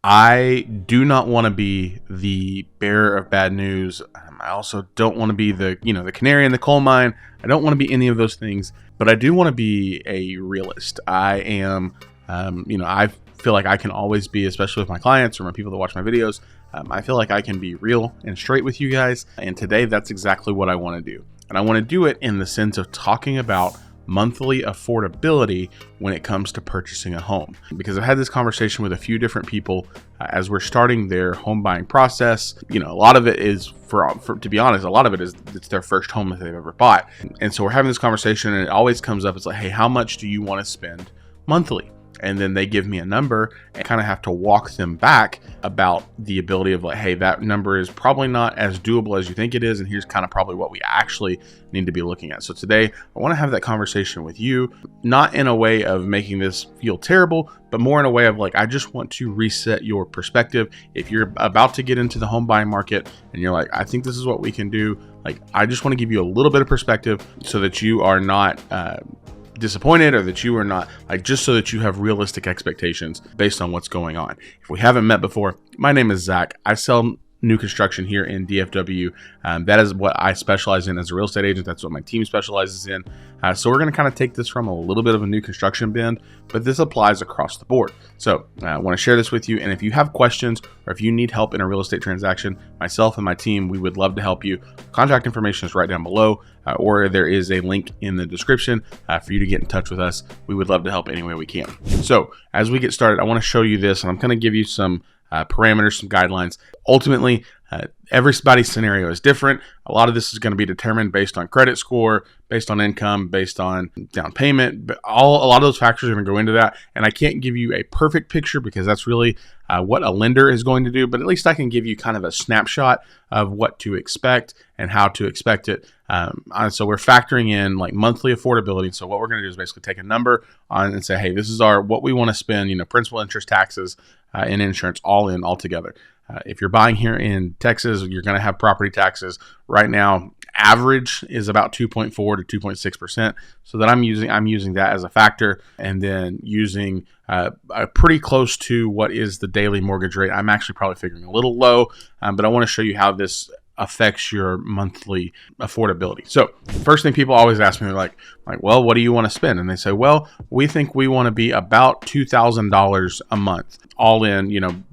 I do not want to be the bearer of bad news. I also don't want to be the canary in the coal mine. I don't want to be any of those things, but I do want to be a realist. I am, I feel like I can always be, especially with my clients or my people that watch my videos. I feel like I can be real and straight with you guys. And today, that's exactly what I want to do. And I want to do it in the sense of talking about monthly affordability when it comes to purchasing a home, because I've had this conversation with a few different people as we're starting their home buying process. A lot of it is to be honest, a lot of it is it's their first home that they've ever bought. And so we're having this conversation and it always comes up. It's like, hey, how much do you want to spend monthly? And then they give me a number and kind of have to walk them back about the ability of like, hey, that number is probably not as doable as you think it is. And here's kind of probably what we actually need to be looking at. So today I want to have that conversation with you, not in a way of making this feel terrible, but more in a way of like, I just want to reset your perspective. If you're about to get into the home buying market and you're like, I think this is what we can do. Like, I just want to give you a little bit of perspective so that you are not, disappointed, or that you are not, like, just so that you have realistic expectations based on what's going on. If we haven't met before, my name is Zach. I sell new construction here in DFW. That is what I specialize in as a real estate agent. That's what my team specializes in. So we're going to kind of take this from a little bit of a new construction bend, but this applies across the board. So I want to share this with you. And if you have questions or if you need help in a real estate transaction, myself and my team, we would love to help you. Contact information is right down below, or there is a link in the description for you to get in touch with us. We would love to help any way we can. So as we get started, I want to show you this, and I'm going to give you some parameters, some guidelines. Ultimately, everybody's scenario is different. A lot of this is going to be determined based on credit score, based on income, based on down payment. But a lot of those factors are going to go into that. And I can't give you a perfect picture because that's really what a lender is going to do. But at least I can give you kind of a snapshot of what to expect and how to expect it. So we're factoring in like monthly affordability. So what we're going to do is basically take a number on and say, hey, this is what we want to spend, principal, interest, taxes, and insurance all in all together. If you're buying here in Texas, you're going to have property taxes. Right now, average is about 2.4 to 2.6%. So that I'm using that as a factor, and then using pretty close to what is the daily mortgage rate. I'm actually probably figuring a little low, but I want to show you how this affects your monthly affordability. So first thing people always ask me, like, well, what do you want to spend? And they say, well, we think we want to be about $2,000 a month, all in,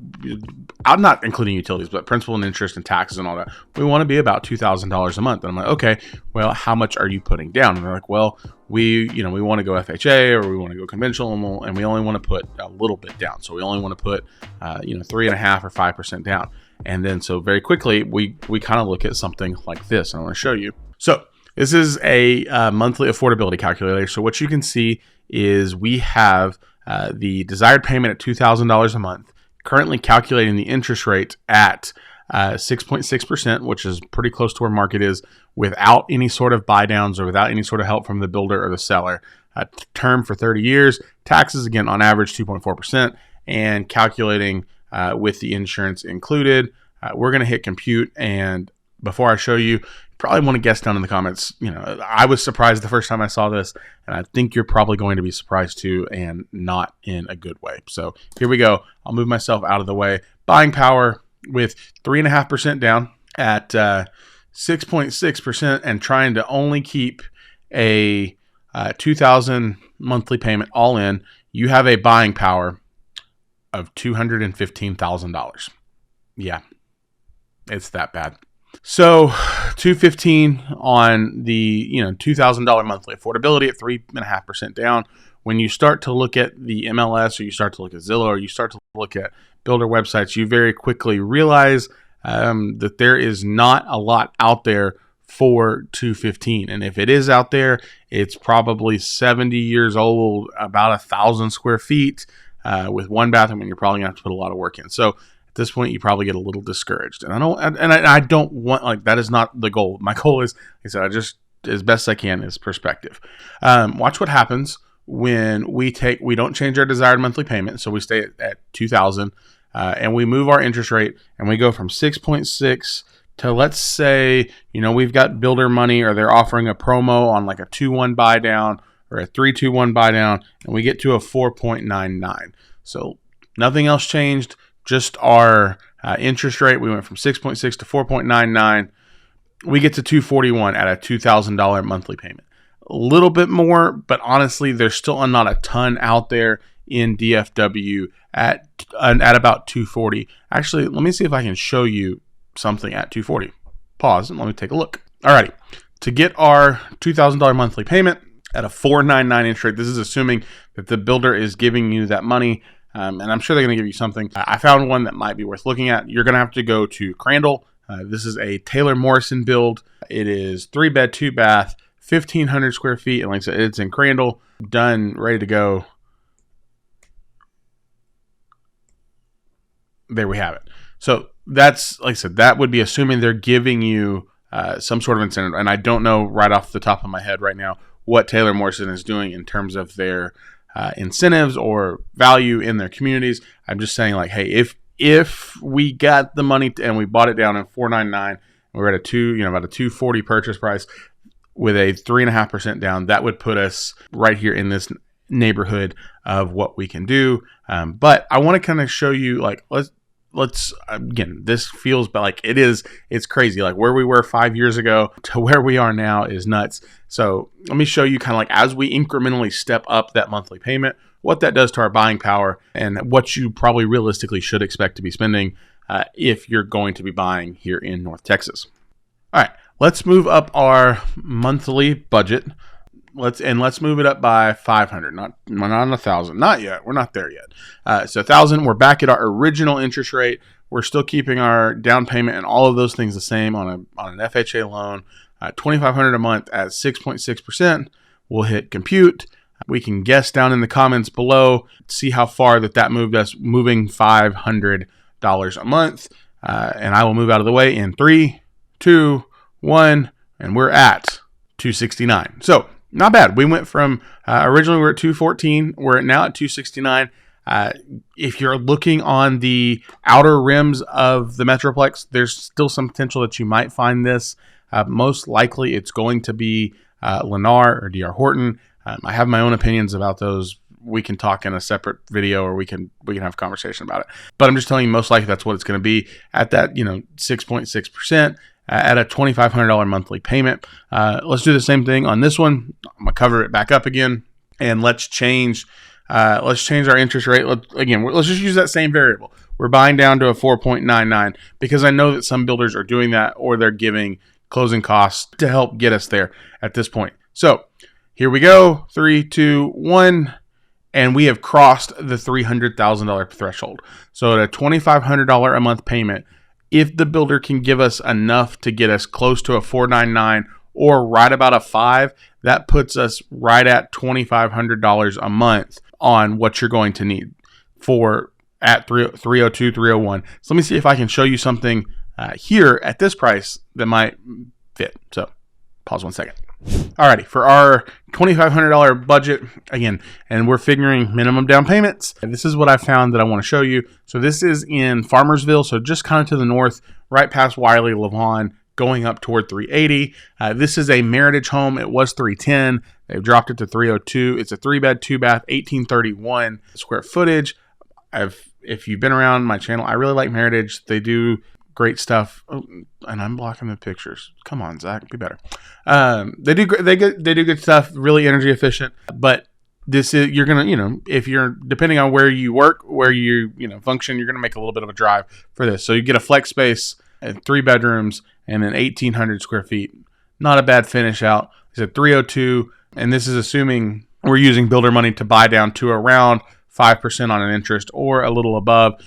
I'm not including utilities, but principal and interest and taxes and all that. We want to be about $2,000 a month. And I'm like, okay, well, how much are you putting down? And they're like, well, we want to go FHA, or we want to go conventional, and we only want to put a little bit down. So we only want to put, 3.5% or 5% down. And then so very quickly, we kind of look at something like this, and I want to show you. So this is a monthly affordability calculator. So what you can see is we have the desired payment at $2,000 a month, currently calculating the interest rate at 6.6%, which is pretty close to where market is, without any sort of buy downs or without any sort of help from the builder or the seller. Term for 30 years, taxes again on average 2.4%, and calculating with the insurance included. We're going to hit compute, and before I show you, probably want to guess down in the comments. I was surprised the first time I saw this, and I think you're probably going to be surprised too, and not in a good way. So here we go. I'll move myself out of the way. Buying power with 3.5% down at 6.6%, and trying to only keep a $2,000 monthly payment all in. You have a buying power of $215,000. Yeah, it's that bad. So $215,000 on the $2,000 monthly affordability at 3.5% down. When you start to look at the MLS, or you start to look at Zillow, or you start to look at builder websites, you very quickly realize that there is not a lot out there for $215,000. And if it is out there, it's probably 70 years old, about 1,000 square feet, with one bathroom, and you're probably gonna have to put a lot of work in. So at this point, you probably get a little discouraged. And I don't want, like, that is not the goal. My goal is, like I said, I just, as best I can, is perspective. Watch what happens when we don't change our desired monthly payment. So we stay at $2,000, and we move our interest rate, and we go from 6.6 to, let's say, we've got builder money, or they're offering a promo on like a 2-1 buy down or a 3-2-1 buy down, and we get to a 4.99. So nothing else changed. just our interest rate, we went from 6.6 to 4.99. We get to 241 at a $2,000 monthly payment. A little bit more, but honestly, there's still not a ton out there in DFW at about 240. Actually, let me see if I can show you something at 240. Pause and let me take a look. Alrighty, to get our $2,000 monthly payment at a 4.99 interest rate, this is assuming that the builder is giving you that money, and I'm sure they're going to give you something. I found one that might be worth looking at. You're going to have to go to Crandall. This is a Taylor Morrison build. It is 3-bed, 2-bath, 1,500 square feet, and like I said, it's in Crandall, done, ready to go. There we have it. So that's, like I said, that would be assuming they're giving you some sort of incentive. And I don't know right off the top of my head right now what Taylor Morrison is doing in terms of their incentives or value in their communities. I'm just saying, like, hey, if we got the money and we bought it down in 4.99, and we're at about a 240 purchase price with a 3.5% down, that would put us right here in this neighborhood of what we can do. But I want to kind of show you, like, let's again, this feels like it's crazy. Like where we were 5 years ago to where we are now is nuts. So let me show you kind of like as we incrementally step up that monthly payment, what that does to our buying power and what you probably realistically should expect to be spending if you're going to be buying here in North Texas. All right, let's move up our monthly budget. Let's move it up by 500, not 1,000, not yet. We're not there yet. So 1,000. We're back at our original interest rate. We're still keeping our down payment and all of those things the same on an FHA loan. 2,500 a month at 6.6%. We'll hit compute. We can guess down in the comments below, see how far that moved us, moving $500 a month. And I will move out of the way in 3, 2, 1, and we're at 269. So not bad. We went from originally we were at 214. We're now at 269. If you're looking on the outer rims of the Metroplex, there's still some potential that you might find this. Most likely, it's going to be Lennar or D.R. Horton. I have my own opinions about those. We can talk in a separate video, or we can have a conversation about it. But I'm just telling you, most likely that's what it's going to be at that 6.6%. At a $2,500 monthly payment. Let's do the same thing on this one. I'm gonna cover it back up again, and let's change our interest rate. Let's just use that same variable. We're buying down to a 4.99 because I know that some builders are doing that, or they're giving closing costs to help get us there at this point. So here we go. 3, 2, 1. And we have crossed the $300,000 threshold. So at a $2,500 a month payment, if the builder can give us enough to get us close to a 4.99 or right about a 5, that puts us right at $2,500 a month on what you're going to need for at 302, 301. So let me see if I can show you something here at this price that might fit. So pause 1 second. Alrighty, for our $2,500 budget, again, and we're figuring minimum down payments, and this is what I found that I want to show you. So this is in Farmersville, so just kind of to the north, right past Wiley, Lavon, going up toward 380. This is a Meritage home. It was 310. They've dropped it to 302. It's a 3-bed, 2-bath, 1,831 square footage. If you've been around my channel, I really like Meritage. They do great stuff. Oh, and I'm blocking the pictures. Come on, Zach, be better. They do good stuff. Really energy efficient. But this is, you're gonna, if you're depending on where you work, where you function, you're gonna make a little bit of a drive for this. So you get a flex space and 3 bedrooms and then 1,800 square feet. Not a bad finish out. It's a 302, and this is assuming we're using builder money to buy down to around 5% on an interest or a little above.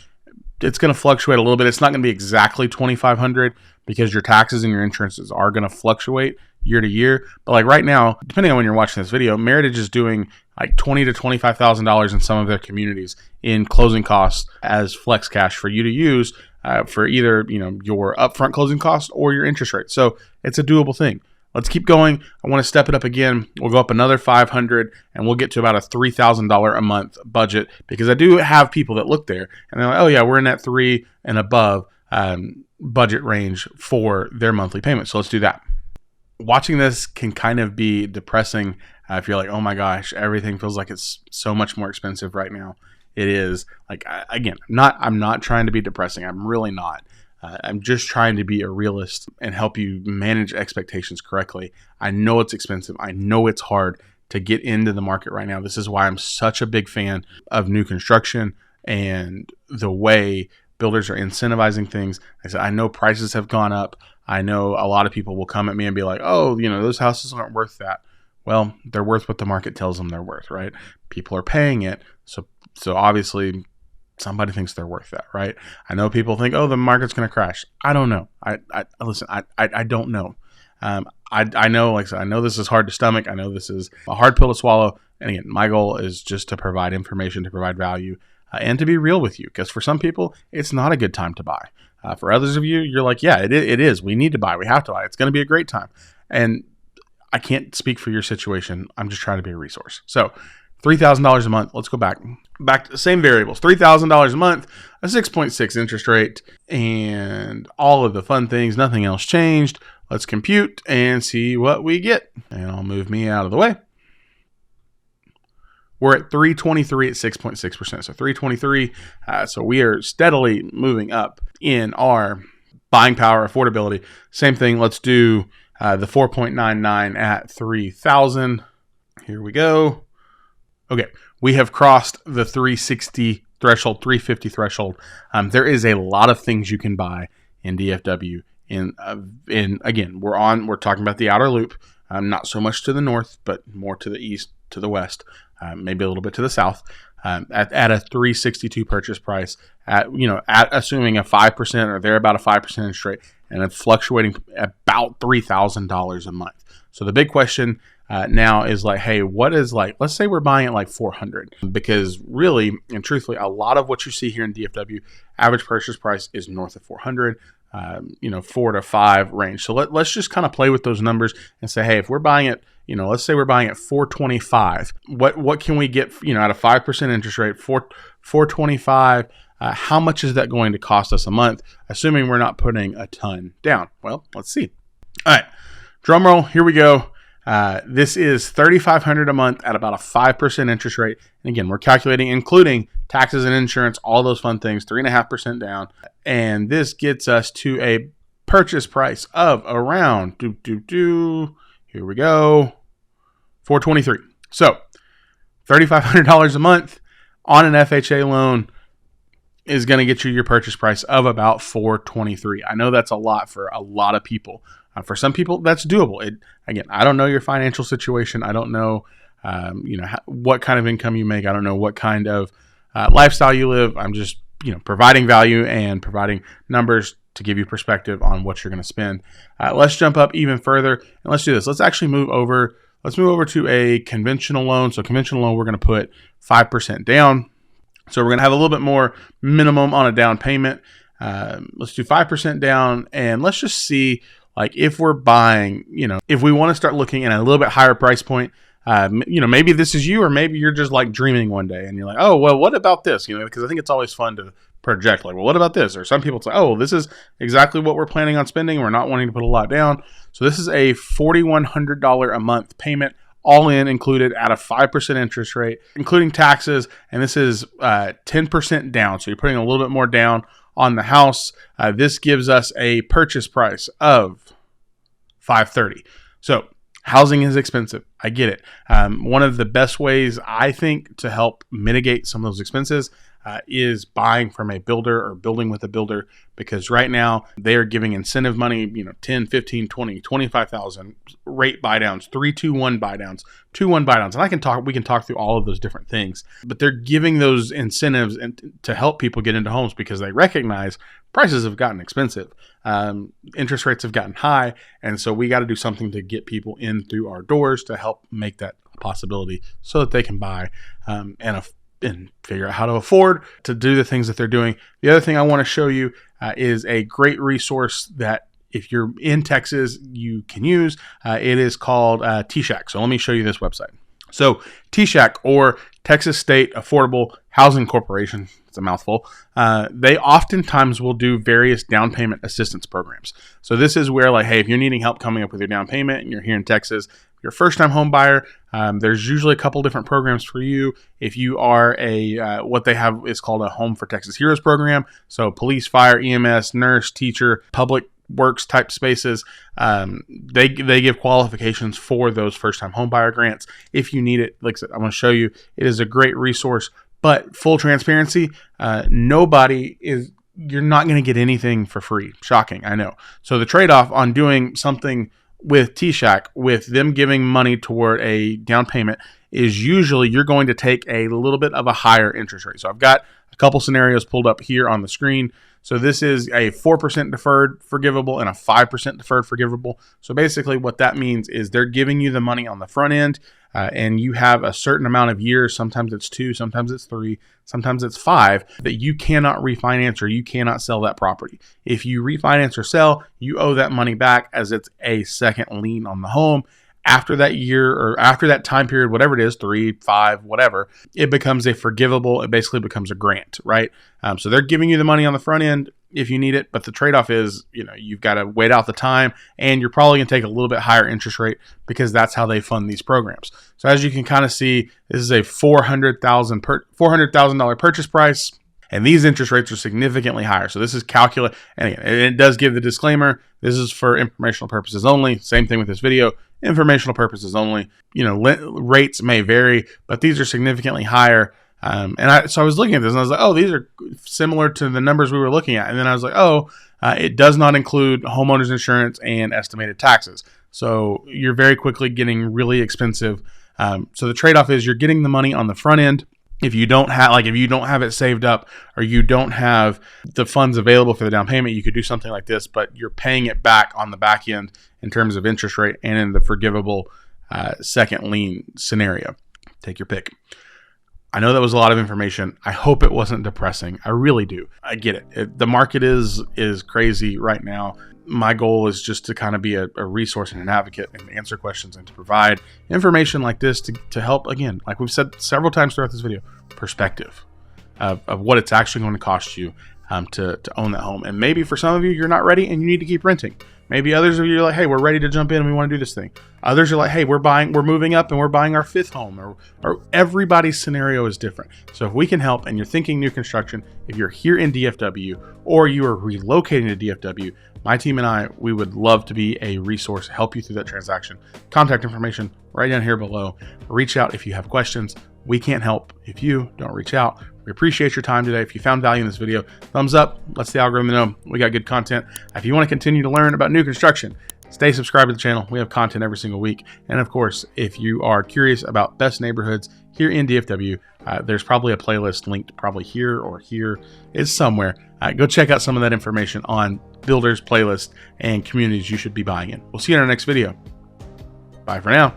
It's going to fluctuate a little bit. It's not going to be exactly $2,500 because your taxes and your insurances are going to fluctuate year to year. But like right now, depending on when you're watching this video, Meritage is doing like $20,000 to $25,000 in some of their communities in closing costs as flex cash for you to use for either your upfront closing cost or your interest rate. So it's a doable thing. Let's keep going. I want to step it up again. We'll go up another $500, and we'll get to about a $3,000 a month budget, because I do have people that look there and they're like, oh yeah, we're in that 3 and above budget range for their monthly payment. So let's do that. Watching this can kind of be depressing if you're like, oh my gosh, everything feels like it's so much more expensive right now. it is. Like, again, I'm not trying to be depressing. I'm really not. I'm just trying to be a realist and help you manage expectations correctly. I know it's expensive. I know it's hard to get into the market right now. This is why I'm such a big fan of new construction and the way builders are incentivizing things. I said, I know prices have gone up. I know a lot of people will come at me and be like, oh, those houses aren't worth that. Well, they're worth what the market tells them they're worth, right? People are paying it. So obviously somebody thinks they're worth that, right? I know people think, oh, the market's going to crash. I don't know. Listen, I don't know. I know, like I said, I know this is hard to stomach. I know this is a hard pill to swallow. And again, my goal is just to provide information, to provide value, and to be real with you. Because for some people, it's not a good time to buy. For others of you, you're like, yeah, it is. We need to buy. We have to buy. It's going to be a great time. And I can't speak for your situation. I'm just trying to be a resource. So $3,000 a month. Let's go back to the same variables. $3,000 a month, a 6.6 interest rate, and all of the fun things. Nothing else changed. Let's compute and see what we get. And I'll move me out of the way. We're at 323 at 6.6%. So 323. So we are steadily moving up in our buying power, affordability. Same thing. Let's do the 4.99 at 3,000. Here we go. Okay, we have crossed the 360 threshold, 350 threshold. There is a lot of things you can buy in DFW. In again, we're talking about the outer loop, not so much to the north, but more to the east, to the west, maybe a little bit to the south. At a 362 purchase price, at assuming a 5% or they're about a 5% interest rate, and it's fluctuating about $3,000 a month. So the big question now is like, hey, what is, like, let's say we're buying at like 400, because really and truthfully, a lot of what you see here in DFW, average purchase price is north of 400, 4 to 5 range. So let's just kind of play with those numbers and say, hey, if we're buying it, let's say we're buying at 425, what can we get, at a 5% interest rate, 425, how much is that going to cost us a month, assuming we're not putting a ton down? Well, let's see. All right, drum roll, here we go. This is $3,500 a month at about a 5% interest rate. And again, we're calculating, including taxes and insurance, all those fun things, 3.5% down. And this gets us to a purchase price of around, here we go, $423. So $3,500 a month on an FHA loan is going to get you your purchase price of about $423. I know that's a lot for a lot of people. For some people, that's doable. Again, I don't know your financial situation. I don't know, what kind of income you make. I don't know what kind of lifestyle you live. I'm just, providing value and providing numbers to give you perspective on what you're going to spend. Let's jump up even further and let's do this. Let's actually move over. Let's move over to a conventional loan. So conventional loan, we're going to put 5% down. So we're going to have a little bit more minimum on a down payment. Let's do 5% down, and let's just see, like, if we're buying, if we want to start looking at a little bit higher price point, maybe this is you, or maybe you're just like dreaming one day and you're like, oh, well, what about this? Because I think it's always fun to project, like, well, what about this? Or some people say, oh, this is exactly what we're planning on spending. We're not wanting to put a lot down. So this is a $4,100 a month payment, all in included at a 5% interest rate, including taxes. And this is 10% down. So you're putting a little bit more down on the house. This gives us a purchase price of $530. So housing is expensive. I get it. One of the best ways, I think, to help mitigate some of those expenses is buying from a builder or building with a builder, because right now they are giving incentive money, 10, 15, 20, 25,000 rate buy downs, 3-2-1 buy downs, 2-1 buy downs. And we can talk through all of those different things, but they're giving those incentives to help people get into homes because they recognize prices have gotten expensive. Interest rates have gotten high. And so we got to do something to get people in through our doors to help make that a possibility so that they can buy and figure out how to afford to do the things that they're doing. The other thing I want to show you is a great resource that if you're in Texas, you can use. It is called TSHAC. So let me show you this website. So TSHAC, or Texas State Affordable Housing Corporation, it's a mouthful. They oftentimes will do various down payment assistance programs. So this is where, like, hey, if you're needing help coming up with your down payment and you're here in Texas, you're a first-time home buyer, there's usually a couple different programs for you. If you are what they have is called a Home for Texas Heroes program. So police, fire, EMS, nurse, teacher, public works type spaces, they give qualifications for those first-time home buyer grants. If you need it, like I said, I'm going to show you. It is a great resource. But full transparency, you're not going to get anything for free. Shocking, I know. So the trade-off on doing something with T-Shack, with them giving money toward a down payment, is usually you're going to take a little bit of a higher interest rate. So I've got a couple scenarios pulled up here on the screen. So this is a 4% deferred forgivable and a 5% deferred forgivable. So basically what that means is they're giving you the money on the front end, and you have a certain amount of years, sometimes it's 2, sometimes it's 3, sometimes it's 5, that you cannot refinance or you cannot sell that property. If you refinance or sell, you owe that money back as it's a second lien on the home. After that year or after that time period, whatever it is, 3, 5, whatever, it becomes a forgivable. It basically becomes a grant, right? So they're giving you the money on the front end if you need it, but the trade-off is, you've got to wait out the time, and you're probably going to take a little bit higher interest rate because that's how they fund these programs. So as you can kind of see, this is a $400,000 purchase price. And these interest rates are significantly higher. So this is calculate, and again, it does give the disclaimer, this is for informational purposes only. Same thing with this video, informational purposes only. Rates may vary, but these are significantly higher. So I was looking at this and I was like, oh, these are similar to the numbers we were looking at. And then I was like, it does not include homeowners insurance and estimated taxes. So you're very quickly getting really expensive. So the trade-off is you're getting the money on the front end. If you don't have it saved up, or you don't have the funds available for the down payment, you could do something like this, but you're paying it back on the back end in terms of interest rate and in the forgivable second lien scenario. Take your pick. I know that was a lot of information. I hope it wasn't depressing. I really do. I get it. The market is crazy right now. My goal is just to kind of be a resource and an advocate and answer questions and to provide information like this to help, again, like we've said several times throughout this video, perspective of what it's actually going to cost you to own that home. And maybe for some of you, you're not ready and you need to keep renting. Maybe others of you are like, hey, we're ready to jump in and we want to do this thing. Others are like, hey, we're moving up and we're buying our 5th home. Or everybody's scenario is different. So if we can help and you're thinking new construction, if you're here in DFW or you are relocating to DFW, my team and I, we would love to be a resource, help you through that transaction. Contact information right down here below. Reach out if you have questions. We can't help if you don't reach out. We appreciate your time today. If you found value in this video, thumbs up. Lets the algorithm know we got good content. If you want to continue to learn about new construction, stay subscribed to the channel. We have content every single week. And of course, if you are curious about best neighborhoods here in DFW, there's probably a playlist linked probably here or here is somewhere. Go check out some of that information on builders, playlist, and communities you should be buying in. We'll see you in our next video. Bye for now.